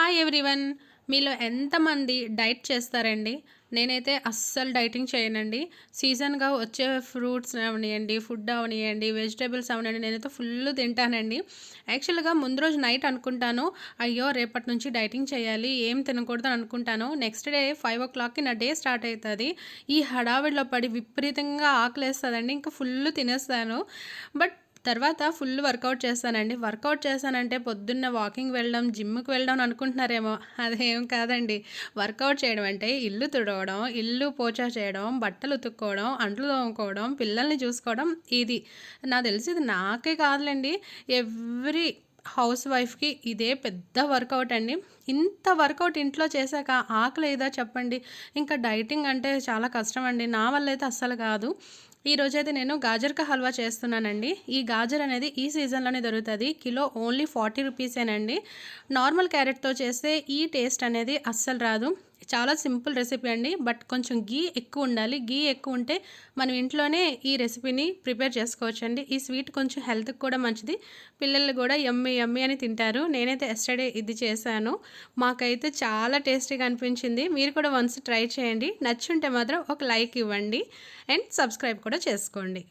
Hi everyone. మీలో ఎంతమంది diet చేస్తారండి? నేనైతే అస్సలు డైటింగ్ చేయనండి. సీజన్‌గా వచ్చే ఫ్రూట్స్ అవనియండి, ఫుడ్ అవనియండి, వెజిటబుల్స్ అవనియండి, నేనైతే ఫుల్లు తింటానండి. యాక్చువల్‌గా ముందు రోజు నైట్ అనుకుంటాను, అయ్యో! రేపటి నుంచి డైటింగ్ చేయాలి, ఏం తినకూడదు అని అనుకుంటాను. నెక్స్ట్ డే 5:00కి నా డే స్టార్ట్ అయితది. ఈ హడావిడిలో పడి విపరీతంగా ఆకలేస్తదండి. ఇంకా ఫుల్లు తినేస్తాను. బట్ తర్వాత ఫుల్ వర్కౌట్ చేస్తానండి. వర్కౌట్ చేశానంటే పొద్దున్న వాకింగ్ వెళ్ళడం, జిమ్‌కి వెళ్ళడం అని అనుకుంటున్నారేమో! అదేం కాదండి. వర్కౌట్ చేయడం అంటే ఇల్లు తుడవడం, ఇల్లు పోచా చేయడం, బట్టలు ఉతుక్కోవడం, అంట్లు తోముకోవడం, పిల్లల్ని చూసుకోవడం ఇది. నాకు తెలిసి ఇది నాకే కాదులెండి. ఎవ్రీ హౌస్ వైఫ్‌కి ఇదే పెద్ద వర్కౌట్ అండి. ఇంత వర్కౌట్ ఇంట్లో చేశాక ఆకలేయదా చెప్పండి? ఇంకా డైటింగ్ అంటే చాలా కష్టమండి. నా వల్లైతే అస్సలు కాదు. ఈరోజైతే నేను గాజర్ కా హల్వా చేస్తున్నానండి. ఈ గాజర్ అనేది ఈ సీజన్‌లోనే దొరుకుతది. Kilo only 40 రూపీసేనండి. నార్మల్ క్యారెట్‌తో చేస్తే ఈ టేస్ట్ అనేది అస్సలు రాదు. చాలా సింపుల్ రెసిపీ అండి. బట్ కొంచెం ఘీ ఎక్కువుండాలి. ఘీ ఎక్కువుంటే మనం ఇంట్లోనే ఈ రెసిపీని ప్రిపేర్ చేసుకోవచ్చండి. ఈ స్వీట్ కొంచెం హెల్త్‌కి కూడా మంచిది. పిల్లలు గూడా యమ్మీ యమ్మీ అని తింటారు. నేనైతే యెస్టర్‌డే ఇది చేశాను. మాకైతే చాలా టేస్టీగా అనిపించింది. మీరు కూడా వన్స్ ట్రై చేయండి. నచ్చుంటే మాత్రం ఒక లైక్ ఇవ్వండి. అండ్ సబ్స్క్రైబ్ కూడా చేసుకోండి.